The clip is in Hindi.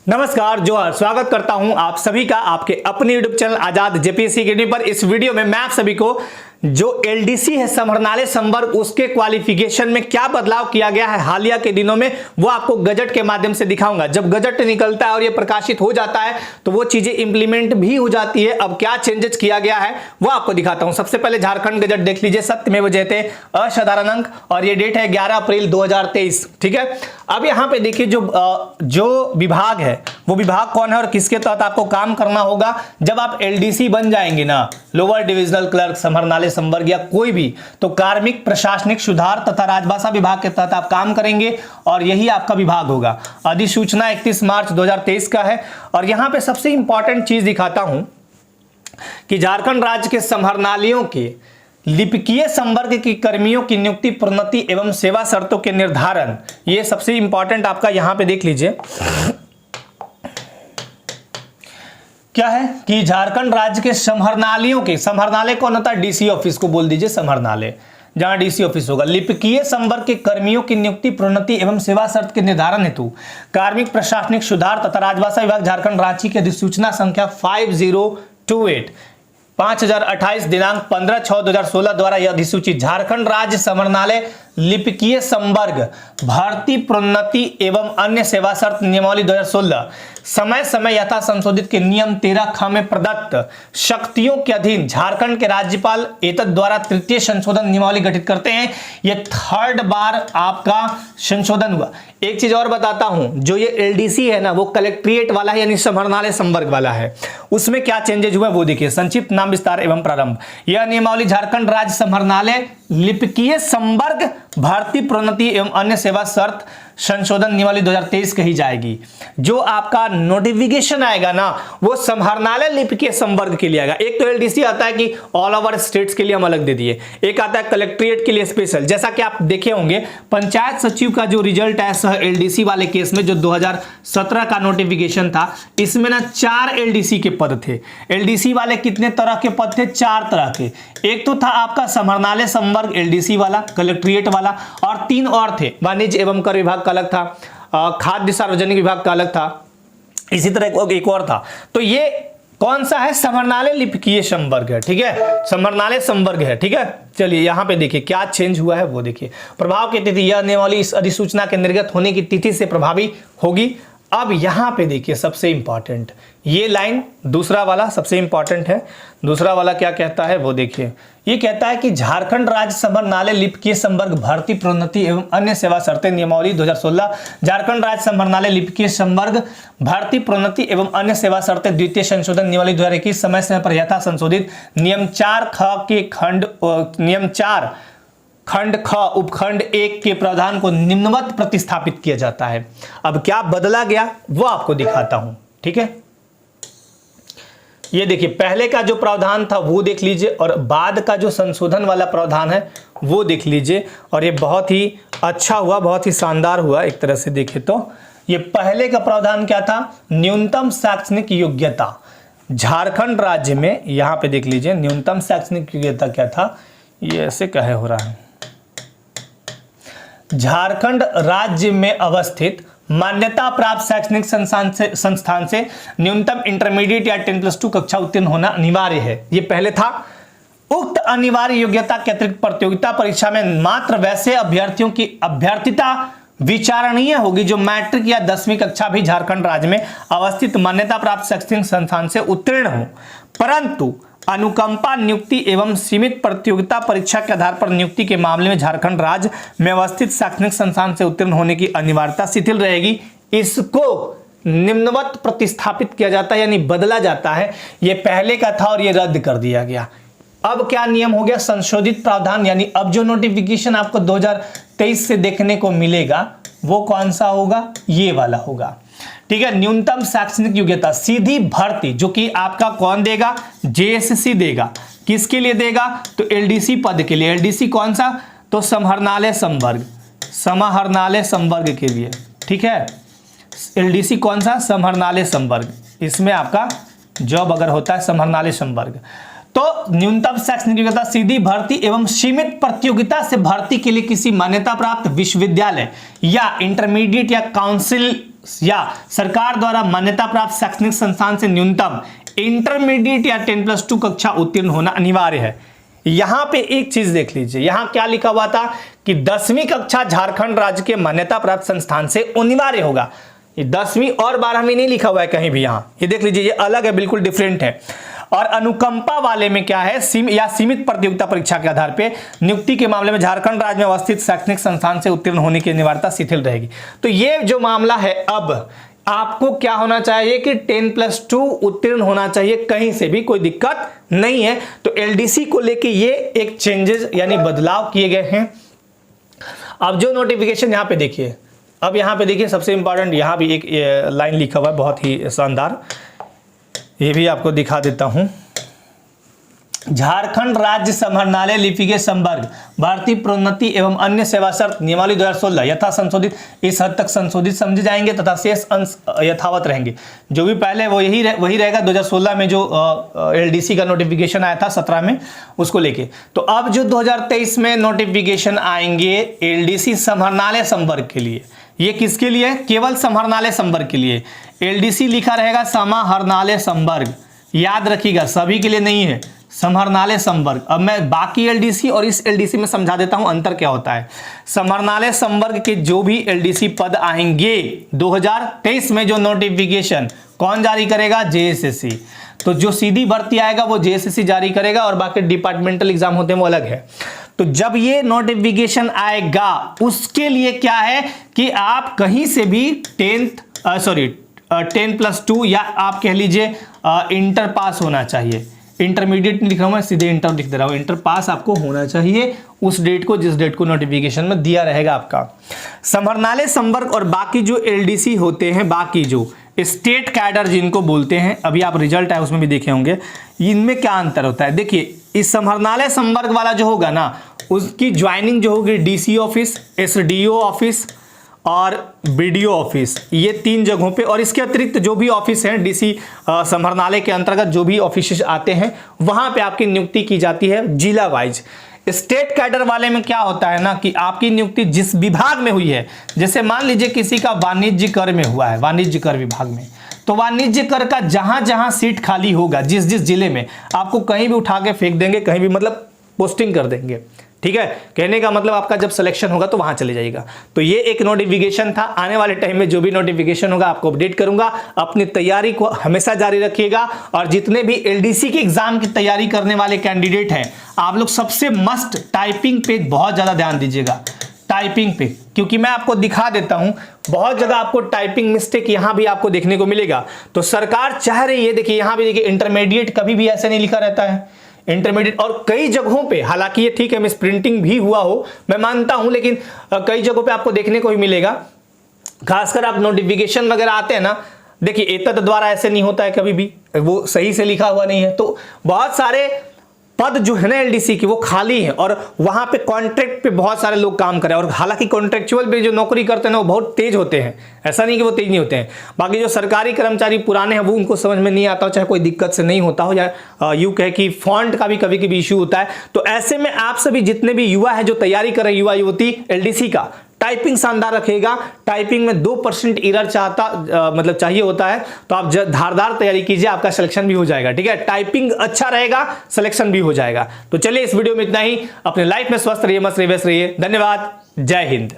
नमस्कार, जोहार। स्वागत करता हूं आप सभी का आपके अपने यूट्यूब चैनल आजाद जेपीएससी अकेडमी पर। इस वीडियो में मैं आप सभी को जो एलडीसी है समरनाले संवर्ग, उसके क्वालिफिकेशन में क्या बदलाव किया गया है हालिया के दिनों में, वो आपको गजट के माध्यम से दिखाऊंगा। जब गजट निकलता है और ये प्रकाशित हो जाता है तो वो चीजें इंप्लीमेंट भी हो जाती है। अब क्या चेंजेस किया गया है वो आपको दिखाता हूं। सबसे पहले झारखंड गजट देख लीजिए, सत्यमेव जयते असाधारण अंक, और ये डेट है 11 अप्रैल 2023। ठीक है, अब यहां पे देखिए जो विभाग है वो विभाग कौन है और किसके तहत आपको काम करना होगा। जब आप एलडीसी बन जाएंगे ना, लोअर डिविजनल क्लर्क, समरनाले संवर्ग या कोई भी, तो कार्मिक प्रशासनिक सुधार तथा राजभाषा विभाग के तहत आप काम करेंगे और यही आपका विभाग होगा। अधिसूचना 31 मार्च 2023 का है। और यहां पे सबसे इंपॉर्टेंट चीज दिखाता हूं कि झारखंड राज्य के समरनालियों के लिपिकीय संवर्ग की कर्मियों की नियुक्ति, प्रोन्नति एवं सेवा शर्तों के निर्धारण, ये सबसे इंपॉर्टेंट आपका यहां पे देख लीजिए क्या है कि झारखंड राज्य के समरनालियों के, समरनाले कौन होता है, डीसी ऑफिस को बोल दीजिए समरनाले, जहां डीसी ऑफिस होगा। लिपिकीय संवर्ग के कर्मियों की नियुक्ति, प्रोन्नति एवं सेवा शर्त के निर्धारण हेतु कार्मिक प्रशासनिक सुधार तथा राजभाषा विभाग झारखंड राज्य की अधिसूचना संख्या 5028 दिनांक 15/6/2016 द्वारा यह अधिसूचित झारखंड राज्य समरनाले लिपिकीय संवर्ग भर्ती, प्रोन्नति एवं अन्य सेवा शर्त नियमावली 2016 समय समय यथा संशोधित के नियम 13 में प्रदत्त शक्तियों के अधीन झारखंड के राज्यपाल एतद द्वारा तृतीय संशोधन नियमावली गठित करते हैं। यह थर्ड बार आपका संशोधन हुआ। एक चीज और बताता हूं, जो ये एलडीसी है ना, वो कलेक्ट्रेट वाला है, यानी समरनाले संवर्ग वाला है। उसमें क्या चेंजेज हुआ वो देखिए। संक्षिप्त नाम, विस्तार एवं प्रारंभ। यह नियमावली झारखंड राज्य समरनाले लिपिकीय संवर्ग भर्ती, प्रोन्नति एवं अन्य सेवा शर्त संशोधन नियमावली 2023 कही जाएगी। जो आपका नोटिफिकेशन आएगा ना, वो समरनाले लिपिकीय संवर्ग के लिए आएगा। एक तो एलडीसी आता है कि ऑल ओवर स्टेट्स के लिए हम अलग दे दिए, एक आता है कलेक्ट्रेट के लिए स्पेशल। जैसा कि आप देखे होंगे पंचायत सचिव का जो रिजल्ट है एलडीसी वाले केस में, जो 2017 का नोटिफिकेशन था, इसमें ना 4 एलडीसी के पद थे। एलडीसी वाले कितने तरह के पद थे? 4 तरह के। एक तो था आपका समरनाले संवर्ग एलडीसी वाला, कलेक्ट्रेट वाला, और 3 और थे। वाणिज्य एवं कर विभाग का अलग था, खाद्य सार्वजनिक विभाग का अलग था, इसी तरह एक और था। तो ये कौन सा है? समरनाले लिपिकीय संवर्ग है। ठीक है, समरनाले संवर्ग है। ठीक है, चलिए यहां पे देखिए क्या चेंज हुआ है वो देखिए। प्रभाव की तिथि, यह नियमावली इस अधिसूचना के निर्गत होने की तिथि से प्रभावी होगी। अब यहां पे देखिए सबसे इंपॉर्टेंट ये लाइन, दूसरा वाला सबसे इंपॉर्टेंट है। दूसरा वाला क्या कहता है वो देखिए। ये कहता है कि झारखंड राज्य समरनाले लिपिकीय संवर्ग भर्ती, प्रोन्नति एवं अन्य सेवा शर्तें नियमावली 2016 झारखंड राज्य समरनाले लिपिकीय संवर्ग भर्ती, प्रोन्नति एवं अन्य सेवा शर्तें द्वितीय संशोधन नियमावली 2021 समय समय पर यथा संशोधित नियम 4 के खंड ख उपखंड 1 के प्रावधान को निम्नवत प्रतिस्थापित किया जाता है। अब क्या बदला गया वो आपको दिखाता हूं। ठीक है, ये देखिए पहले का जो प्रावधान था वो देख लीजिए, और बाद का जो संशोधन वाला प्रावधान है वो देख लीजिए। और ये बहुत ही अच्छा हुआ, बहुत ही शानदार हुआ एक तरह से देखे तो। ये पहले का प्रावधान क्या था? न्यूनतम शैक्षणिक योग्यता झारखंड राज्य में, यहां पे देख लीजिए न्यूनतम शैक्षणिक योग्यता क्या था, ये ऐसे कहे हो रहा है। झारखंड राज्य में अवस्थित मान्यता प्राप्त शैक्षणिक संस्थान से न्यूनतम इंटरमीडिएट या 10+2 कक्षा उत्तीर्ण होना अनिवार्य है। ये पहले था। उक्त अनिवार्य योग्यता के अतिरिक्त प्रतियोगिता परीक्षा में मात्र वैसे अभ्यर्थियों की अभ्यर्थिता विचारणीय होगी जो मैट्रिक या 10वीं कक्षा भी झारखंड राज्य में अवस्थित मान्यता प्राप्त शैक्षणिक संस्थान से उत्तीर्ण हो, परंतु अनुकंपा नियुक्ति एवं सीमित प्रतियोगिता परीक्षा के आधार पर नियुक्ति के मामले में झारखंड राज्य में अवस्थित शैक्षणिक संस्थान से उत्तीर्ण होने की अनिवार्यता शिथिल रहेगी। इसको निम्नवत प्रतिस्थापित किया जाता है, यानी बदला जाता है। ये पहले का था और ये रद्द कर दिया गया। अब क्या नियम हो गया? संशोधित प्रावधान, यानी अब जो नोटिफिकेशन आपको 2023 से देखने को मिलेगा वो कौन सा होगा? ये वाला होगा। ठीक है, न्यूनतम शैक्षणिक योग्यता सीधी भर्ती, जो कि आपका कौन देगा? जेएससी देगा। किसके लिए देगा? तो एलडीसी पद के लिए। एलडीसी कौन सा? तो समरनाले संवर्ग, समरनाले संवर्ग के लिए। ठीक है, एलडीसी कौन सा? समरनाले संवर्ग। इसमें आपका जॉब अगर होता है समरनाले संवर्ग, तो न्यूनतम शैक्षणिक योग्यता सीधी भर्ती एवं सीमित प्रतियोगिता से भर्ती के लिए किसी मान्यता प्राप्त विश्वविद्यालय या इंटरमीडिएट या काउंसिल या सरकार द्वारा मान्यता प्राप्त शैक्षणिक संस्थान से न्यूनतम इंटरमीडिएट या 10+2 कक्षा उत्तीर्ण होना अनिवार्य है। यहां पे एक चीज देख लीजिए, यहां क्या लिखा हुआ था कि 10वीं कक्षा झारखंड राज्य के मान्यता प्राप्त संस्थान से अनिवार्य होगा। ये 10वीं और 12वीं नहीं लिखा हुआ है कहीं भी, यहां ये देख लीजिए, ये अलग है, बिल्कुल डिफरेंट है। और अनुकंपा वाले में क्या है, सीमित प्रतियोगिता परीक्षा के आधार पर नियुक्ति के मामले में झारखंड राज्य में अवस्थित शैक्षणिक संस्थान से उत्तीर्ण होने की अनिवार्यता शिथिल रहेगी। तो ये जो मामला है, अब आपको क्या होना चाहिए कि 10+2 उत्तीर्ण होना चाहिए, कहीं से भी कोई दिक्कत नहीं है। तो एलडीसी को लेके ये एक चेंजेस यानी बदलाव किए गए हैं। अब जो नोटिफिकेशन यहां पे देखिए, अब यहां पे देखिए सबसे इंपॉर्टेंट, यहां भी एक लाइन लिखा हुआ है बहुत ही शानदार, ये भी आपको दिखा देता हूं। झारखंड राज्य समाहरणालय लिपिकीय संवर्ग भारतीय प्रोन्नति एवं अन्य सेवा शर्त नियमावली 2016 यथा संशोधित, इस हद तक संशोधित समझे जाएंगे तथा शेष अंश यथावत रहेंगे। जो भी पहले वो वही रहेगा 2016 में जो एलडीसी का नोटिफिकेशन आया था 17 में, उसको लेके। तो अब जो 2023 में नोटिफिकेशन आएंगे एलडीसी समाहरणालय संवर्ग के लिए, ये किसके लिए? केवल समाहरणालय संवर्ग के लिए। एलडीसी लिखा रहेगा समाहरणालय संवर्ग, याद रखिएगा, सभी के लिए नहीं है, समाहरणालय संवर्ग। अब मैं बाकी एलडीसी और इस एलडीसी में समझा देता हूं अंतर क्या होता है। समाहरणालय संवर्ग के जो भी एलडीसी पद आएंगे 2023 में, जो नोटिफिकेशन कौन जारी करेगा? जेएसएससी। तो जो सीधी भर्ती आएगा वो जेएसएससी जारी करेगा और बाकी डिपार्टमेंटल एग्जाम होते हैं वो अलग है। तो जब ये नोटिफिकेशन आएगा उसके लिए क्या है कि आप कहीं से भी 10+2 या आप कह लीजिए इंटर पास होना चाहिए। इंटरमीडिएट नहीं लिख रहा हूं मैं, सीधे इंटर लिख दे रहा हूं। इंटर पास आपको होना चाहिए उस डेट को, जिस डेट को नोटिफिकेशन में दिया रहेगा आपका। समाहरणालय संवर्ग और बाकी जो एलडीसी होते हैं, बाकी जो स्टेट कैडर जिनको बोलते हैं, अभी आप रिजल्ट है उसमें भी देखे होंगे, इनमें क्या अंतर होता है। देखिए, इस समाहरणालय संवर्ग वाला जो होगा ना, उसकी ज्वाइनिंग जो होगी डीसी ऑफिस, एसडीओ ऑफिस और बीडीओ ऑफिस, ये 3 जगहों पे। और इसके अतिरिक्त जो भी ऑफिस हैं डीसी समाहरणालय के अंतर्गत जो भी ऑफिस आते हैं, वहां पे आपकी नियुक्ति की जाती है जिला वाइज। स्टेट कैडर वाले में क्या होता है ना कि आपकी नियुक्ति जिस विभाग में हुई है, जैसे मान लीजिए किसी का वाणिज्य कर में हुआ है, वाणिज्य कर विभाग में, तो वाणिज्य कर का जहां जहां सीट खाली होगा, जिस जिस जिले में, आपको कहीं भी उठा के फेंक देंगे, कहीं भी मतलब पोस्टिंग कर देंगे। ठीक है, कहने का मतलब आपका जब सिलेक्शन होगा तो वहां चले जाएगा। तो ये एक नोटिफिकेशन था। आने वाले टाइम में जो भी नोटिफिकेशन होगा आपको अपडेट करूंगा। अपनी तैयारी को हमेशा जारी रखिएगा और जितने भी एलडीसी के एग्जाम की तैयारी करने वाले कैंडिडेट हैं, आप लोग सबसे मस्ट टाइपिंग पे बहुत ज्यादा ध्यान दीजिएगा, टाइपिंग पे, क्योंकि मैं आपको दिखा देता हूं बहुत जगह आपको टाइपिंग मिस्टेक यहां भी आपको देखने को मिलेगा। तो सरकार चाह रही है, देखिए यहां भी देखिए इंटरमीडिएट कभी भी ऐसे नहीं लिखा रहता है, इंटरमीडिएट। और कई जगहों पे, हालांकि ये ठीक है मिस प्रिंटिंग भी हुआ हो, मैं मानता हूं, लेकिन कई जगहों पे आपको देखने को भी मिलेगा, खासकर आप नोटिफिकेशन वगैरह आते हैं ना, देखिए एतद द्वारा ऐसे नहीं होता है, कभी भी वो सही से लिखा हुआ नहीं है। तो बहुत सारे पद जो है ना एलडीसी की वो खाली है और वहां पे कॉन्ट्रैक्ट पे बहुत सारे लोग काम कर रहे हैं। और हालांकि कॉन्ट्रेक्चुअल पे जो नौकरी करते हैं ना वो बहुत तेज होते हैं, ऐसा नहीं कि वो तेज नहीं होते हैं। बाकी जो सरकारी कर्मचारी पुराने हैं वो उनको समझ में नहीं आता हो, चाहे कोई दिक्कत से नहीं होता हो, या यूं कहे कि फॉन्ट का भी कभी कभी इशू होता है। तो ऐसे में आप सभी जितने भी युवा है जो तैयारी कर रहे हैं, युवा युवती, एलडीसी का टाइपिंग शानदार रखेगा। टाइपिंग में 2% एरर मतलब चाहिए होता है, तो आप धारदार तैयारी कीजिए, आपका सिलेक्शन भी हो जाएगा। ठीक है, टाइपिंग अच्छा रहेगा, सिलेक्शन भी हो जाएगा। तो चलिए इस वीडियो में इतना ही। अपने लाइफ में स्वस्थ रहिए, मस्त रहिए, व्यस्त रहिए। धन्यवाद, जय हिंद।